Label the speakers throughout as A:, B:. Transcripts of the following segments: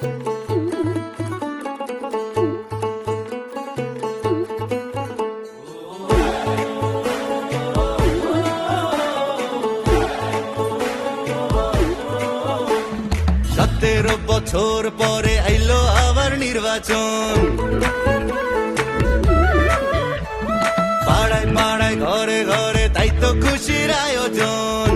A: 17 বছর পরে আইলো আবার নির্বাচন, পাড়ায় পাড়ায় ঘরে ঘরে তাই তো খুশির আয়োজন।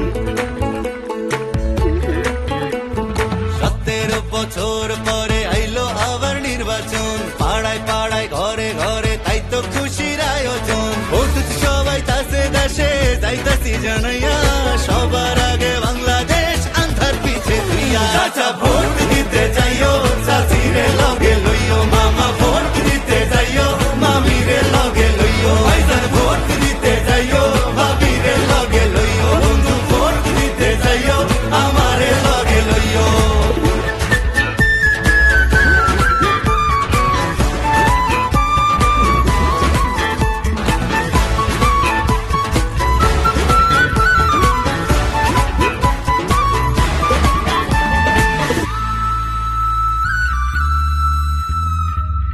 A: 17 বছর পরে আইলো আবার নির্বাচন, পাড়ায় পাড়ায় ঘরে ঘরে তাই তো খুশির আয়োজন। ভোট সবাই তাসে দেশে যাইতাছি জানাইয়া, সবার আগে বাংলাদেশ আন্ধার পিছে তুইয়া। চাচা ভোট দিতে যাইও, চাচিরে লগে লইও, মামা ভোট দিতে যাইও, মামিরে লগে লইও। ভাইজান ভোট দিতে যাইও, ভাবিরে লগে লইও, বন্ধু ভোট দিতে যাইও, আমারে লগে লইও।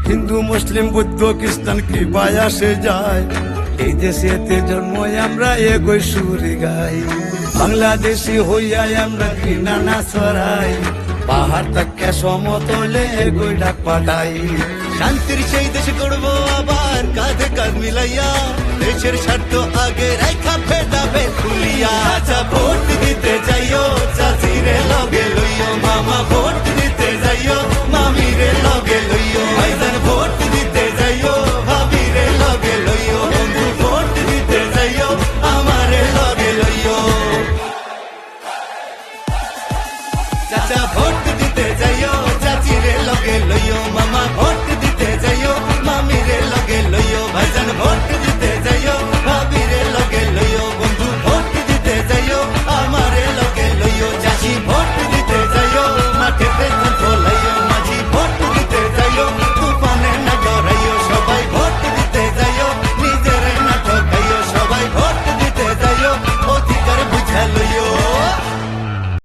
B: হিন্দু মুসলিম বৌদ্ধ খ্রিস্টান কি বায়াসে যায়, এই দেশেতে জন্ম আমরা একই সুরে গাই। বাংলাদেশি হইয়া আমরা ঘৃণা না ছড়াই, পাহাড় থেকে সমতলে একই ডাক পাঠাই।
A: শান্তির সেই দেশ করবো আবার কাঁধে কাঁধ মিলাইয়া, দেশের স্বার্থ আগে রেখা ভেদাভেদ ভুলিয়া। আচ্ছা ভোট দিতে যাইও, চাচিরে লগে লইও, মামা ভোট দিতে